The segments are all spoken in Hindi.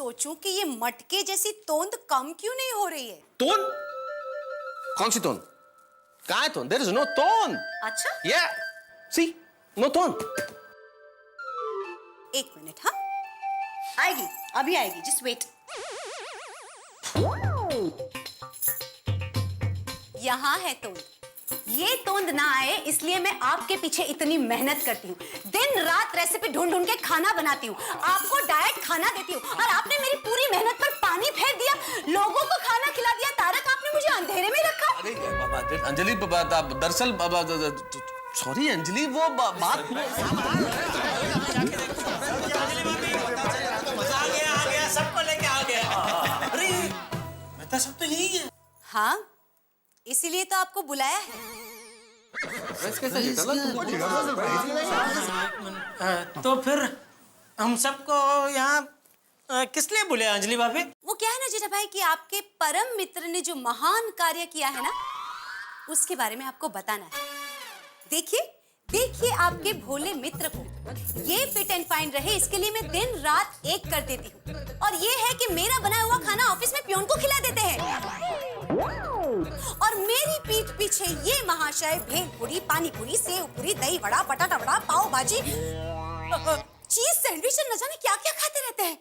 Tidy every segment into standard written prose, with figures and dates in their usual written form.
सोचूं कि ये मटके जैसी तोंद कम क्यों नहीं हो रही है। तोंद? कौन सी तोंद? कहाँ है तोंद? There is no तोंद। अच्छा? Yeah, see, no तोंद। एक मिनट, हाँ आएगी, अभी आएगी, जस्ट वेट। यहाँ है तोंद। ये तोंद ना आए इसलिए मैं आपके पीछे इतनी मेहनत करती हूँ, दिन रात रेसिपी ढूंढ ढूंढ के खाना बनाती हूँ, आपको डाइट खाना देती हूँ, और आपने मेरी पूरी मेहनत पर पानी फेर दिया, लोगों को खाना खिला दिया। तारक, आपने मुझे अंधेरे में रखा। अरे बाबा, अंजलि दरअसल सॉरी अंजलि, वो बात आ गया, सबको लेके आ गया। अरे मेहता सब तो यही है। हाँ, इसीलिए तो आपको बुलाया है। तो फिर हम सबको यहाँ किस लिए बुले अंजलि भाभी? वो क्या है ना जेठा भाई कि आपके परम मित्र ने जो महान कार्य किया है ना, उसके बारे में आपको बताना है। देखिए देखिए आपके भोले मित्र को ये फिट एंड फाइन रहे, इसके लिए मैं दिन रात एक कर देती हूँ। और ये है कि मेरा बनाया हुआ खाना ऑफिस में पियोन को खिला देते हैं, और मेरी पीठ पीछे ये महाशय भेलपुरी, पानी पूरी, सेव पूरी, दही वड़ा, बटाटा वड़ा, पाव भाजी, चीज सैंडविच, न जाने क्या क्या खाते रहते हैं।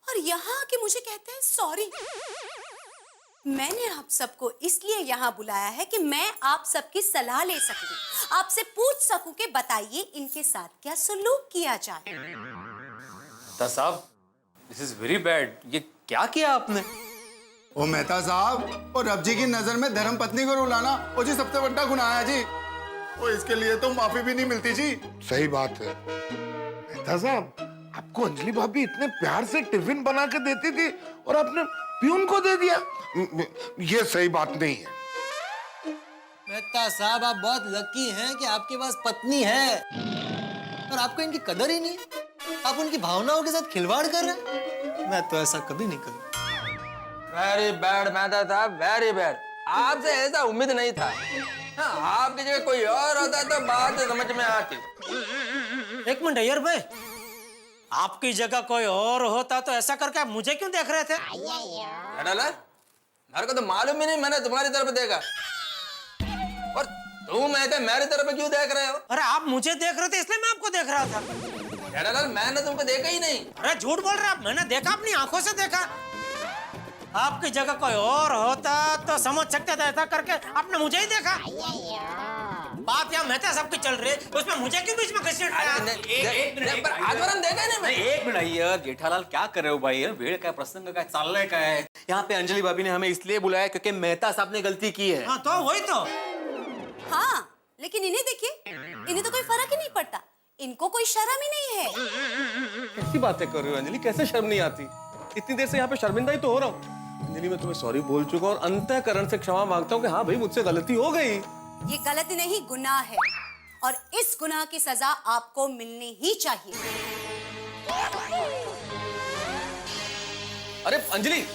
और यहाँ आके मुझे कहते हैं सॉरी। मैंने आप सबको इसलिए यहाँ बुलाया है कि मैं आप सबकी सलाह ले सकूं, आपसे पूछ सकूं कि बताइए इनके साथ क्या सलूक किया जाए। साहब, दिस इज वेरी बैड। ये क्या किया आपने? ओ मेहता साहब, और रब जी की नजर में धर्म पत्नी को रुलाना वो जी सबसे बड़ा गुनाह है जी। और इसके लिए तो माफी भी नहीं मिलती जी। सही बात है मेहता साहब, आपको अंजलि भाभी इतने प्यार से टिफिन बना के देती थी और आपने प्यून को दे दिया। ये सही बात नहीं है। मेहता साहब, आप बहुत लकी हैं कि आपके पास पत्नी है और आपको इनकी कदर ही नहीं। आप उनकी भावनाओं के साथ खिलवाड़ कर रहे हैं। मैं तो ऐसा कभी नहीं करूँ। वेरी बैड मेहता साहब, वेरी बैड। आपसे ऐसा उम्मीद नहीं था। हाँ, आपकी जगह कोई और होता तो बात समझ में आती। एक मिनट अय्यर भाई, आपकी जगह कोई और होता तो ऐसा करके आप मुझे क्यों देख रहे थे? मेरे को तो मालूम ही नहीं, मैंने तुम्हारी तरफ देखा। और तुम ऐसे मेरी तरफ क्यों देख रहे हो? अरे आप मुझे देख रहे थे इसलिए मैं आपको देख रहा था। मैंने तुमको देखा ही नहीं। अरे झूठ बोल रहे आप, मैंने देखा, अपनी आंखों से देखा। आपकी जगह कोई और होता तो समझ सकते थे, ऐसा करके आपने मुझे ही देखा। बात यहाँ मेहता सबकी चल रही है, उसमें मुझे क्यों बीच में घसीट रहा है? एक मिनट यार जेठालाल, क्या कर रहे हो भाई? वेड़ का प्रसंग का चालने का है। यहाँ पे अंजलि भाभी ने हमें इसलिए बुलाया क्योंकि मेहता साहब ने गलती की है। हाँ तो वही तो। हाँ, लेकिन इन्हें देखिए, इन्हें तो कोई फर्क ही नहीं पड़ता, इनको कोई शर्म ही नहीं है। कैसी बातें कर रहे हो अंजलि? कैसे शर्म नहीं आती? इतनी देर से यहाँ पे शर्मिंदा ही तो हो रहा हूँ। अंजलि, मैं तुम्हें सॉरी बोल चुका और अंतःकरण से क्षमा मांगता हूँ कि हाँ भाई, मुझसे गलती हो गई। ये गलती नहीं, गुनाह है, और इस गुनाह की सजा आपको मिलनी ही चाहिए। अरे अंजलि,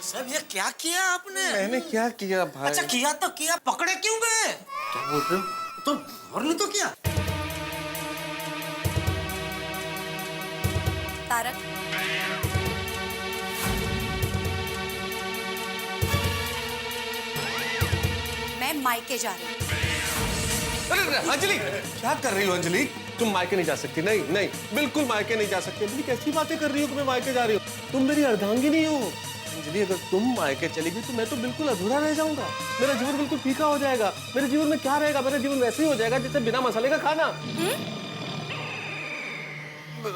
सब ये क्या किया आपने? मैंने क्या किया भाई? अच्छा किया तो किया, पकड़े क्यों गए? क्या बोल रहे हो? तो मरने तो क्या? तारक, मैं मायके जा रही हूँ। अरे अंजलि, क्या कर रही हो अंजलि? तुम मायके नहीं जा सकती। नहीं नहीं, बिल्कुल मायके नहीं जा सकती। अंजलि, कैसी बातें कर रही हो कि मैं मायके जा रही हूँ? तुम मेरी अर्धांगिनी हो अंजलि। अगर तुम मायके चली गई तो मैं तो बिल्कुल अधूरा रह जाऊंगा। मेरा जीवन बिल्कुल फीका हो जाएगा। मेरे जीवन में क्या रहेगा? मेरा जीवन वैसे ही हो जाएगा जैसे बिना मसाले का खाना।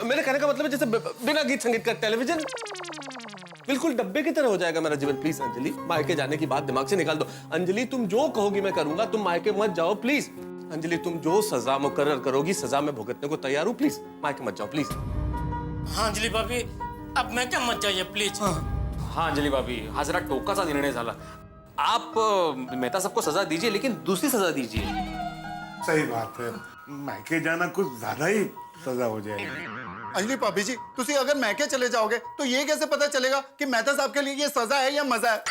मेरे कहने का मतलब है जैसे बिना गीत संगीत का टेलीविजन। बिल्कुल डब्बे की तरह हो जाएगा मेरा जीवन। प्लीज अंजलि, मायके जाने की बात दिमाग से निकाल दो। अंजलि, तुम जो कहोगी मैं करूंगा। तुम मायके मत जाओ प्लीज। अंजलि, तुम जो सजा मुकर्रर करोगी, सजा में भुगतने को तैयार हूँ। प्लीज मायके मत जाओ प्लीज। हाँ अंजलि भाभी, अब मैं क्या मत जाइए प्लीज। हाँ अंजलि भाभी, हा जरा टोकाचा निर्णय झाला। आप मेहता सबको सजा दीजिए, लेकिन दूसरी सजा दीजिए। सही बात है, मायके जाना कुछ ज्यादा ही सजा हो जाएगी। अंजलि भाभी जी, तुसी अगर मैके चले जाओगे तो ये कैसे पता चलेगा कि मेहता साहब के लिए ये सजा है या मजा है?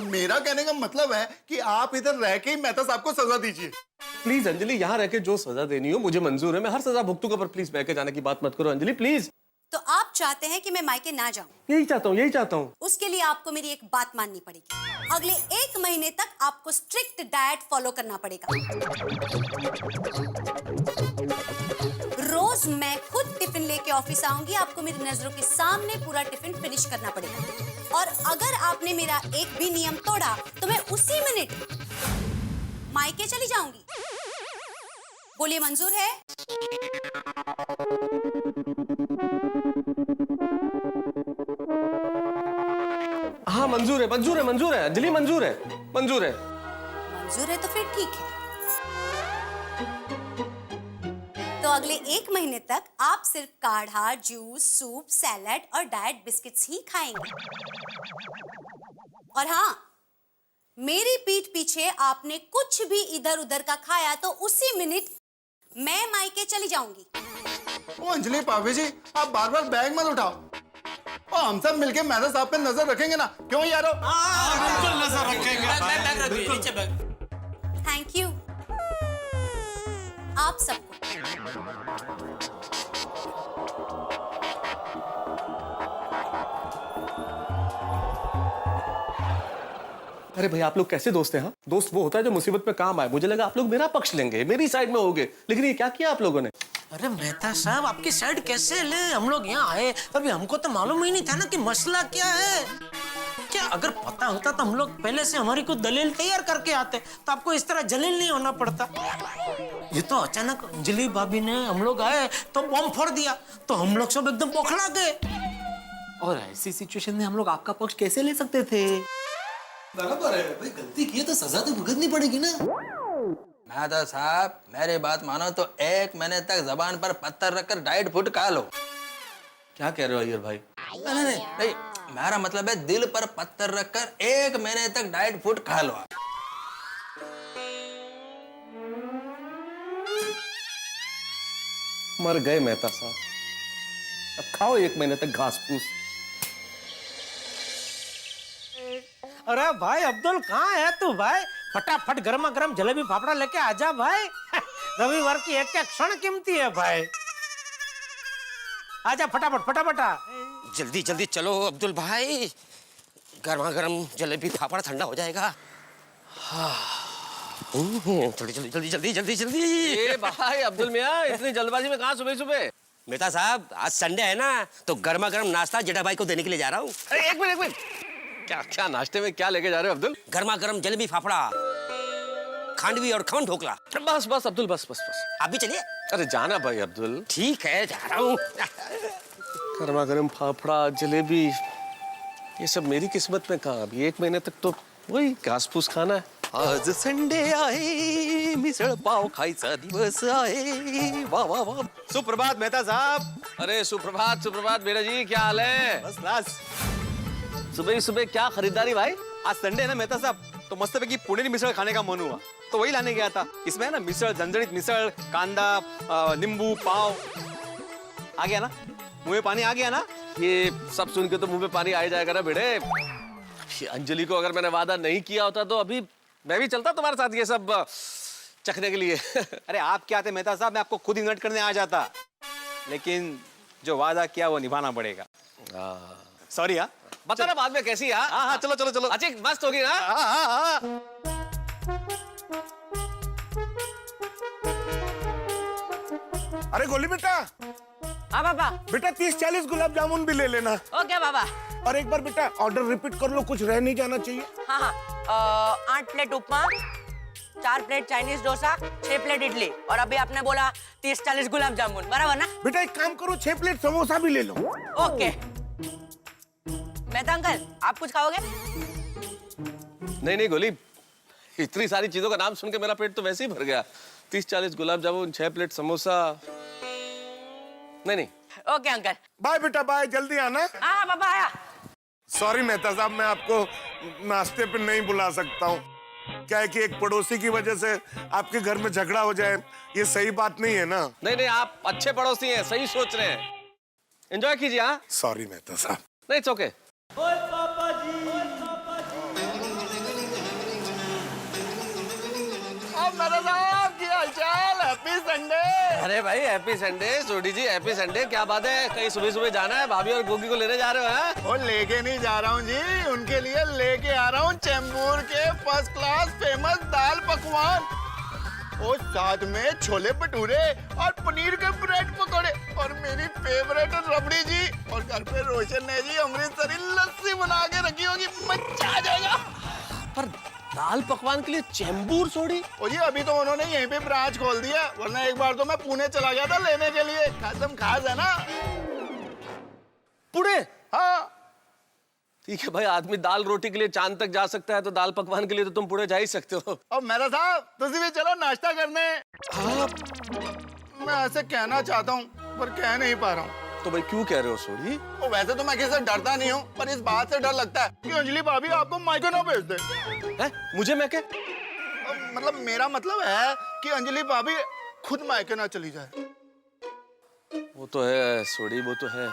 मेरा कहने का मतलब है कि आप इधर रह के ही मेहता साहब को सजा दीजिए। प्लीज अंजलि, यहाँ रह के जो सजा देनी हो मुझे मंजूर है, मैं हर सजा भुगतूंगा, पर प्लीज मायके जाने की बात मत करो अंजलि, प्लीज। तो आप चाहते हैं कि मैं मायके ना जाऊं? यही चाहता हूँ, यही चाहता हूँ। उसके लिए आपको मेरी एक बात माननी पड़ेगी। अगले 1 महीने तक आपको स्ट्रिक्ट डाइट फॉलो करना पड़ेगा। रोज मैं खुद टिफिन लेके ऑफिस आऊंगी, आपको मेरी नजरों के सामने पूरा टिफिन फिनिश करना पड़ेगा। और अगर आपने मेरा एक भी नियम तोड़ा तो मैं उसी मिनट मायके चली जाऊंगी। बोलिए, मंजूर है? हाँ मंजूर है, मंजूर है, मंजूर है अंजलि, मंजूर है, मंजूर है। मंजूर है तो फिर ठीक है। तो अगले 1 महीने तक आप सिर्फ काढ़ा, जूस, सूप, सैलेड और डाइट बिस्किट्स ही खाएंगे। और हाँ, मेरी पीठ पीछे आपने कुछ भी इधर उधर का खाया तो उसी मिनट मैं मायके चली जाऊंगी। ओ अंजलि भाभी जी, आप बार बार बैग मत उठाओ। और हम सब मिलके मेहता साहब पे नजर रखेंगे ना, क्यों यारो? बिल्कुल नजर रखेंगे। नीचे बैग। थैंक यू आप सबको। अरे भाई आप लोग कैसे दोस्त हैं? हाँ, दोस्त वो होता है जो मुसीबत में काम आए। मुझे लगा आप लोग मेरा पक्ष लेंगे, मेरी साइड में होगे, लेकिन ये क्या किया आप लोगों ने? अरे मेहता साहब, आपकी साइड कैसे ले? हम लोग यहाँ आए, अभी हमको तो मालूम ही नहीं था ना कि मसला क्या है। क्या अगर पता होता तो हम लोग पहले से हमारी कुछ दलील तैयार करके आते, तो आपको इस तरह जलील नहीं होना पड़ता। ये तो अचानक अंजलि भाभी ने, हम लोग आए तो बम फोड़ दिया, तो हम लोग सब एकदम बौखला गए। और ऐसी सिचुएशन में हम लोग आपका पक्ष कैसे ले सकते थे? बराबर है भाई, गलती की है तो सजा तो भुगतनी पड़ेगी ना। मेहता साहब, मेरी बात मानो तो 1 महीने तक जबान पर पत्थर रखकर डाइट फूड खा लो। क्या कह रहे हो अय्यर भाई? नहीं, मेरा मतलब है दिल पर पत्थर रखकर 1 महीने तक डाइट फूड खा लो। मर गए मेहता साहब, अब खाओ 1 महीने तक घास फूस। अरे भाई अब्दुल, कहाँ है तू भाई? फटाफट गर्मा गर्म जलेबी फाफड़ा लेके आजा भाई। रविवार की एक एक क्षण कीमती है भाई। आजा फटाफट फटाफट आ। जल्दी जल्दी चलो अब्दुल भाई, गर्मा गर्म जलेबी फाफड़ा ठंडा हो जाएगा। थोड़ी जल्दी जल्दी जल्दी जल्दी जल्दी। ए भाई अब्दुल मियां, इतनी जल्दबाजी में कहाँ सुबह सुबह? मेहता साहब, आज संडे है ना, तो गर्मा गर्म नाश्ता जेठा भाई को देने के लिए जा रहा हूँ। अरे एक मिनट, क्या क्या नाश्ते में क्या लेके जा रहे हो अब्दुल? गर्मा गर्म जलेबी फाफड़ा, खांडवी और खमन ढोकला। बस बस अब्दुल, बस बस बस। आप भी चलिए। अरे जाना भाई अब्दुल। ठीक है, जा रहा हूँ। गर्मा गर्म फाफड़ा, जलेबी, ये सब मेरी किस्मत में कहाँ? अभी 1 महीने तक तो वही घास फूस खाना है। आज संडे आहे, मिसळ पाव खायचा दिवस आहे। वाह वाह वाह। सुप्रभात मेहता साहब। अरे सुप्रभात सुप्रभात बेटा जी, क्या हाल है? बस क्लास। सुबह ही सुबह क्या खरीदारी भाई? आज संडे है ना मेहता साहब, तो मस्तपैकी पुणेरी मिसळ खाने का मन हुआ, तो वही लाने गया था। इसमें है ना मिसळ, झंझणीत मिसळ, कांदा, नींबू, पाव। आ गया ना मुंह में पानी? आ गया ना? ये सब सुन के तो मुंह में पानी आ जाएगा ना बेटे। अंजलि को अगर मैंने वादा नहीं किया होता तो अभी मैं भी चलता तुम्हारे साथ ये सब चखने के लिए। अरे आप क्या थे मेहता साहब, मैं आपको खुद इन्वाइट करने आ जाता, लेकिन जो वादा किया वो निभाना पड़ेगा। सॉरी। हाँ बताना बाद में कैसी? हाँ हाँ, चलो चलो चलो। अच्छी मस्त होगी ना? हाँ। अरे गोली बेटा, हाँ पापा। बेटा 30-40 गुलाब जामुन भी ले लेना। ओके पापा। और एक बार बेटा ऑर्डर रिपीट कर लो, कुछ रह नहीं जाना चाहिए। हाँ हाँ, 8 प्लेट उपमा, 4 plate Chinese dosa, 6 plate idli, और अभी आपने बोला 30-40 गुलाब जामुन, बराबर ना? बेटा एक काम करो, 6 प्लेट समोसा भी ले लो। ओके। मेहता अंकल, आप कुछ खाओगे? नहीं नहीं गोली, इतनी सारी चीजों का नाम सुन के मेरा पेट तो वैसे ही भर गया। 30-40 गुलाब जामुन, 6 प्लेट समोसा। नहीं नहीं। Okay uncle. बाय बेटा बाय, जल्दी आना। हाँ पापा आया। सॉरी मेहता साहब, मैं आपको नाश्ते पे नहीं बुला सकता हूँ। क्या है कि एक पड़ोसी की वजह से आपके घर में झगड़ा हो जाए, ये सही बात नहीं है ना। नहीं नहीं, आप अच्छे पड़ोसी हैं, सही सोच रहे हैं। एंजॉय कीजिए। हाँ सॉरी मेहता साहब। नहीं, इट्स ओके। मेहता साहब, क्या हैप्पी संडे। अरे भाई हैप्पी संडे सोडी जी, हैप्पी संडे। क्या बात है, कहीं सुबह सुबह जाना है? भाभी और गोगी को लेने जा रहे हो? हैं? वो लेके नहीं जा रहा हूँ जी, उनके लिए लेके आ रहा हूँ चेंबूर के फर्स्ट क्लास फेमस दाल पकवान और साथ में छोले भटूरे और पनीर के ब्रेड पकौड़े और मेरी फेवरेट रबड़ी जी। और घर पे रोशन ने जी अमृतसरी लस्सी बना के रखी होगी, मजा आ जाएगा। पर दाल पकवान के लिए चेंबूर सोडी? ओ जी अभी तो उन्होंने यहीं पे ब्रांच खोल दिया, वरना एक बार तो मैं पुणे चला गया था लेने के लिए। कसम खास है ना। पुणे? हाँ ठीक है भाई, आदमी दाल रोटी के लिए चांद तक जा सकता है तो दाल पकवान के लिए तो तुम पुणे जा ही सकते हो। और मेरा साहब तुझे भी चलो नाश्ता करने। हाँ मैं ऐसे कहना चाहता हूँ पर कह नहीं पा रहा हूँ। तो भाई क्यों कह रहे हो सोडी? तो वैसे तो मैं किसी से डरता नहीं हूँ, पर इस बात से डर लगता है कि अंजलि भाभी आपको मायके ना भेज दे। हैं? मुझे मैं क्या? मतलब मेरा मतलब है कि अंजलि भाभी खुद मायके ना चली जाए। वो तो है सोडी, वो तो है।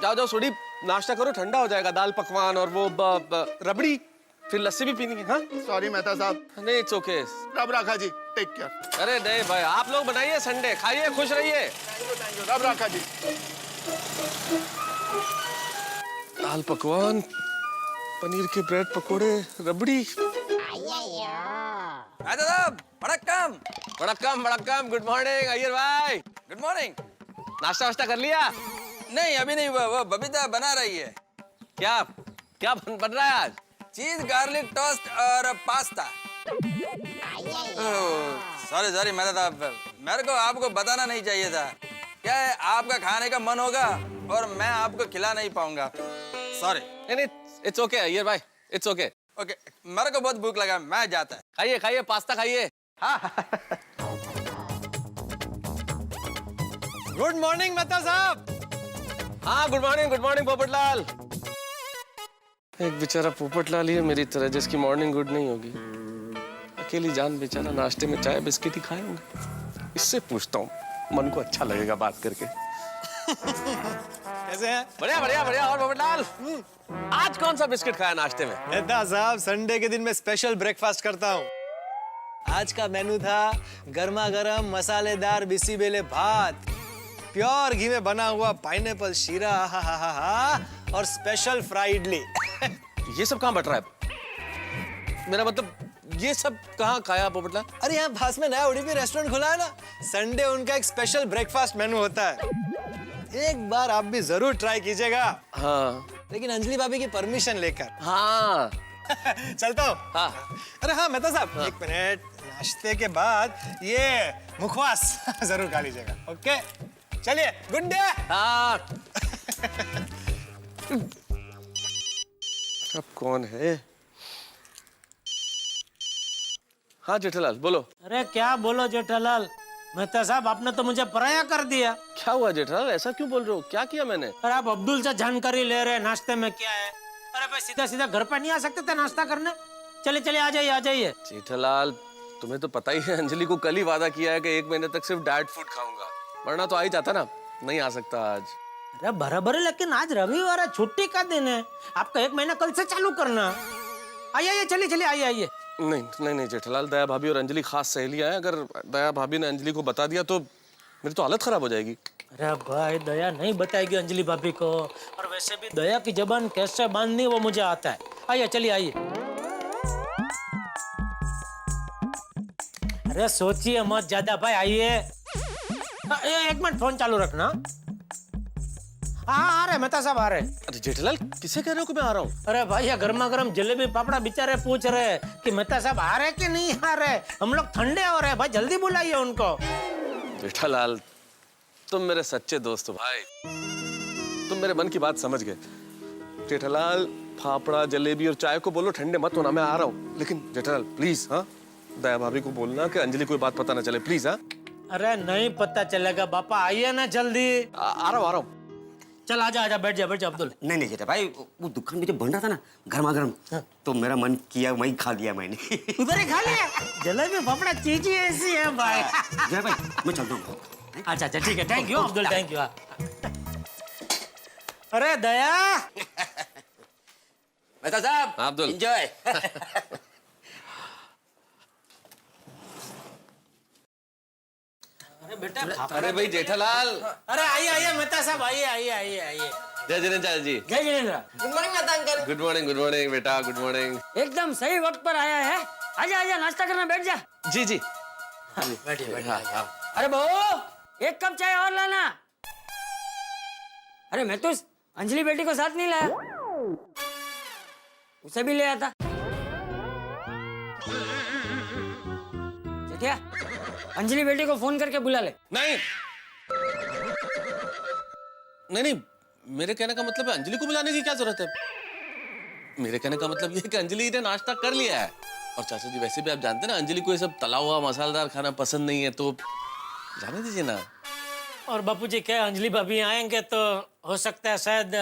जाओ जाओ सोडी, नाश्ता करो, ठंडा हो जाएगा। दाल पकवान और वो रबड़ी, फिर लस्सी भी पीनी है। हाँ सॉरी मेहता साहब। नहीं, इट्स ओके। रब राखा जी, टेक केयर। अरे नहीं भाई, आप लोग बनाइए संडे, खाइए, खुश रहिए। थैंक यू, रब राखा जी। दाल पकवान, पनीर के ब्रेड पकोड़े, रबड़ी। मेहता साहब वड़क्कम। वड़क्कम। गुड मॉर्निंग अय्यर भाई। Good morning. नाश्ता वास्ता कर लिया? नहीं अभी नहीं हुआ, वो बबीता बना रही है। क्या क्या बन रहा है आज? चीज गार्लिक टोस्ट और पास्ता। सॉरी मेहता साहब, मेरे को आपको बताना नहीं चाहिए था। क्या है, आपका खाने का मन होगा और मैं आपको खिला नहीं पाऊंगा। सॉरी। नहीं, इट्स ओके अय्यर भाई, इट्स ओके। ओके, मेरे को बहुत भूख लगा, मैं जाता है। खाइए पास्ता खाइए। हाँ। गुड मॉर्निंग मेहता साहब। हाँ गुड मॉर्निंग पोपटलाल। एक बेचारा पोपटलाल ही है मेरी तरह जिसकी मॉर्निंग गुड नहीं होगी। अकेली जान बेचारा नाश्ते में चाय बिस्किट ही खाए होंगे। इससे पूछता हूँ, मन को अच्छा लगेगा बात करके। कैसे हैं? बढ़िया। और पोपटलाल, आज कौन सा बिस्किट खाया नाश्ते में? मेहता साहब संडे के दिन मैं स्पेशल ब्रेकफास्ट करता हूँ। आज का मेनू था गर्मा गर्म मसालेदार बिसीबेले भात, प्योर घी में बना हुआ पाइनएप्पल शीरा, और स्पेशल फ्राई इडली। ये सब कहाँ बट रहा है? मेरा मतलब ये सब कहाँ खाया पोपटलाल? अरे यहाँ पास में नया उडुपी रेस्टोरेंट खुला है ना, संडे उनका एक स्पेशल ब्रेकफास्ट मेनू होता है। एक बार आप भी जरूर ट्राई कीजिएगा। हाँ लेकिन अंजलि भाभी की परमिशन लेकर। हाँ चलता हूँ। हाँ। अरे हाँ मेहता साहब, एक मिनट, नाश्ते के बाद ये मुखवास जरूर खा लीजिएगा। ओके चलिए, गुड डे। हाँ। अब कौन है? हाँ जेठालाल बोलो। अरे क्या बोलो जेठालाल, मेहता साहब आपने तो मुझे पराया कर दिया। क्या हुआ जेठालाल, ऐसा क्यों बोल रहे हो? क्या किया मैंने? अरे आप अब्दुल से जानकारी ले रहे हैं नाश्ते में क्या है। अरे भाई सीधा घर पे नहीं आ सकते थे नाश्ता करने? चलिए आ जाइए। जेठालाल तुम्हें तो पता ही है, अंजलि को कल ही वादा किया है कि 1 महीने तक सिर्फ डाइट फूड खाऊंगा, वरना तो आ ही जाता ना। नहीं आ सकता आज। अरे बराबर है, लेकिन आज रविवार है, छुट्टी का दिन है। आपका 1 महीना कल से चालू करना। आइए चलिए आइए। नहीं जेठालाल, दया भाभी और अंजलि खास सहेलियां हैं। अगर दया भाभी ने अंजलि को बता दिया तो मेरी तो हालत खराब हो जाएगी। अरे भाई दया नहीं बताएगी अंजलि भाभी को, और वैसे भी दया की जबान कैसे बांधनी वो मुझे आता है। आइए चलिए आइए। अरे सोचिए मत ज्यादा भाई, आइए। 1 मिनट फोन चालू रखना। हाँ आ रहे मेहता साहब, आ रहे। अरे जेठालाल किसे कह रहे हो कि मैं आ रहा हूँ? अरे भाई ये गर्मा गर्म जलेबी पापड़ा बेचारे पूछ रहे कि मेहता साहब आ रहे कि नहीं आ रहे। हम लोग ठंडे हो रहे भाई, जल्दी बुलाइए उनको। जेठालाल तुम मेरे सच्चे दोस्त हो भाई, तुम मेरे मन की बात समझ गए। जेठालाल फाफड़ा जलेबी और चाय को बोलो ठंडे मत होना, मैं आ रहा हूँ। लेकिन जेठालाल प्लीज, हाँ दया भाभी को बोलना कि अंजलि कोई बात पता ना चले, प्लीज। हाँ अरे नहीं पता चलेगा बापा, आइए ना जल्दी। आ रहा हूँ। चल आजा बैठ जा अब्दुल। नहीं जेठा भाई, वो दुकान में जो बन रहा था ना गर्मा गर्म, तो मेरा मन किया वही खा लिया मैंने। उधर ही खा लिया? जलेबी फाफड़ा चीज ही ऐसी है भाई। जय भाई मैं चलता हूँ। अच्छा ठीक है, thank you Abdul, thank you. अरे दया। मेहता साहब अब्दुल एंजॉय। बेटा अरे भाई जेठालाल, अरे आइए आइए मेहता साहब, आइए आइए आइए आइए। जय जिनेन्द्र जी। जय Jinendra. Good morning Mehta uncle. Good morning बेटा, गुड मॉर्निंग। एकदम सही वक्त पर आया है। आजा आजा, नाश्ता करना, बैठ जा। जी जी। बैठिए बैठिए। हाँ। अरे बहू, एक कप चाय और लाना। अरे मैं तो अंजलि बेटी को साथ नहीं लाया, उसे भी ले आता। क्या अंजलि बेटी को फोन करके बुला ले। नहीं नहीं नहीं, मेरे कहने का मतलब है अंजलि को बुलाने की क्या जरूरत है? मेरे कहने का मतलब ये है कि अंजलि ने नाश्ता कर लिया है। और चाचा जी वैसे भी आप जानते हैं ना, अंजलि को ये सब तला हुआ मसालेदार खाना पसंद नहीं है, तो जाने दीजिए ना। और बापूजी क्या अंजलि भाभी आएंगे तो हो सकता है शायद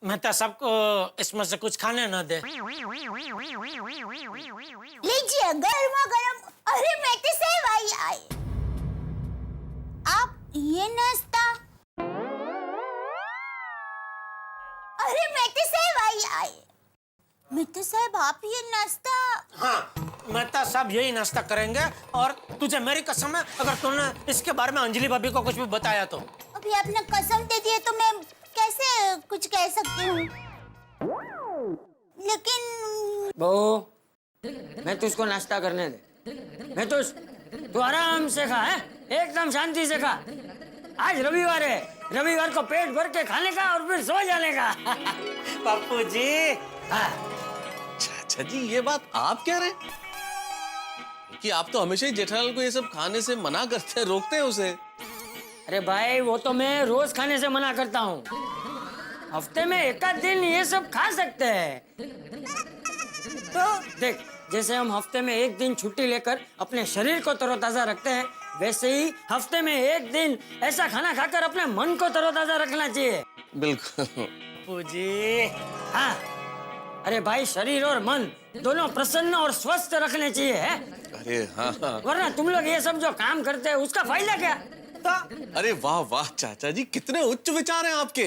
मेहता साहब को इसमें से कुछ खाने न दे। लीजिए गर्मा गर्म। अरे मैं तो सही भाई आए। आप ये नाश्ता। अरे मैं तो सही भाई आए। मैं तो साहब आप ये नाश्ता। हाँ, मेहता साहब यही नाश्ता करेंगे। और तुझे मेरी कसम है, अगर तूने इसके बारे में अंजलि भाभी को कुछ भी बताया तो। अभी आपने कसम दे दी है तो मैं कैसे कुछ कह सकती हूँ? लेकिन बहू, मैं तुझको नाश्ता करने दे। मैं तू आराम से खा है, एकदम शांति से खा। आज रविवार है, रविवार को पेट भर के खाने का और फिर सो जाने का। बापू जी। हाँ। चाचा जी ये बात आप कह रहे हैं कि आप तो हमेशा ही जेठालाल को ये सब खाने से मना करते हैं, रोकते हैं उसे। अरे भाई, वो तो मैं रोज खाने से मना करता हूँ। हफ्ते में एक आध दिन ये सब खा सकते हैं। तो देख, जैसे हम हफ्ते में एक दिन छुट्टी लेकर अपने शरीर को तरोताजा रखते हैं, वैसे ही हफ्ते में एक दिन ऐसा खाना खाकर अपने मन को तरोताजा रखना चाहिए। बिल्कुल बापू जी। हाँ, अरे भाई, शरीर और मन दोनों प्रसन्न और स्वस्थ रखने चाहिए है? अरे हाँ हाँ। वरना तुम लोग ये सब जो काम करते हैं उसका फायदा क्या? तो अरे वाह वाह चाचा जी, कितने उच्च विचार हैं आपके।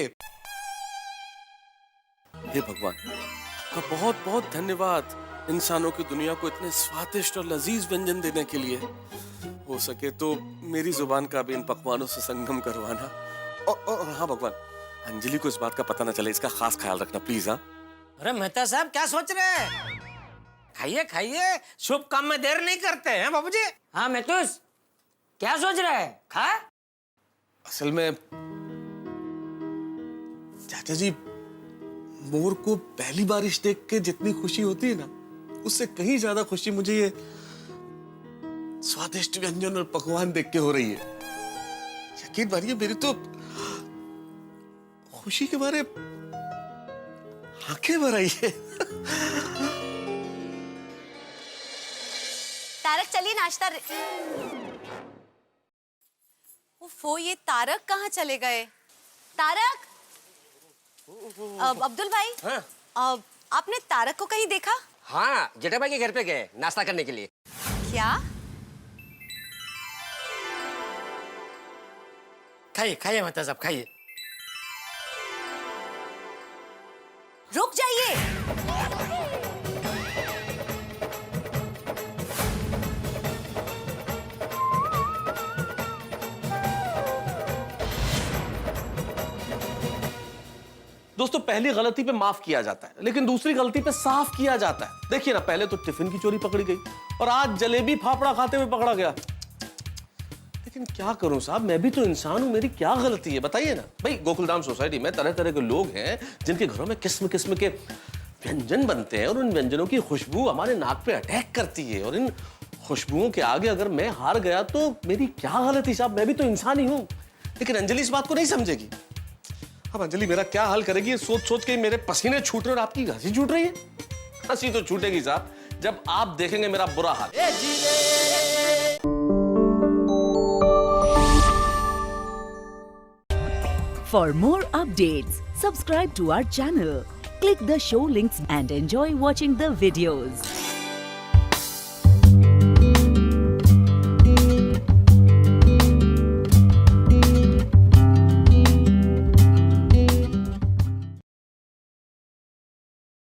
हे भगवान, आपका बहुत बहुत धन्यवाद इंसानों की दुनिया को इतने स्वादिष्ट और लजीज व्यंजन देने के लिए। हो सके तो मेरी जुबान का भी इन पकवानों से संगम करवाना। और हाँ भगवान, अंजलि को इस बात का पता न चले, इसका खास ख्याल रखना प्लीज। हाँ। अरे मेहता साहब क्या सोच रहे हैं? खाइए खाइए, शुभ काम में देर नहीं करते हैं बाबूजी। हाँ मेतुस, क्या सोच रहा है? खा। असल में चाचा जी, मोर को पहली बारिश देख के जितनी खुशी होती है ना, उससे कहीं ज्यादा खुशी मुझे ये स्वादिष्ट व्यंजन और पकवान देख के हो रही है। यकीन मानिए, मेरी तो खुशी के मारे आंखें भर आई है। तारक चलिए नाश्ता। वो ये तारक कहाँ चले गए? तारक। अब्दुल भाई। हाँ? आपने तारक को कहीं देखा? हाँ, जेठा भाई के घर पे गए नाश्ता करने के लिए। क्या? खाइए खाइए मेहता साहब, खाइए। रुक जाइए। दोस्तों, पहली गलती पे माफ किया जाता है, लेकिन दूसरी गलती पे साफ किया जाता है। देखिए ना, पहले तो टिफिन की चोरी पकड़ी गई और आज जलेबी फाफड़ा खाते हुए पकड़ा गया। लेकिन क्या करूं साहब, मैं भी तो इंसान हूं, मेरी क्या गलती है बताइए ना। भाई, गोकुलधाम सोसाइटी में तरह तरह के लोग हैं जिनके घरों में किस्म किस्म के व्यंजन बनते हैं और उन व्यंजनों की खुशबू हमारे नाक पे अटैक करती है। और इन खुशबुओं के आगे अगर मैं हार गया तो मेरी क्या गलती साहब, मैं भी तो इंसान ही हूं। लेकिन अंजलि इस बात को नहीं समझेगी। अब अंजलि मेरा क्या हाल करेगी, ये सोच सोच के मेरे पसीने छूट रहे और आपकी हंसी छूट रही है। हंसी तो छूटेगी साहब जब आप देखेंगे मेरा बुरा हाल। For more updates, subscribe to our channel, click the show links and enjoy watching the videos.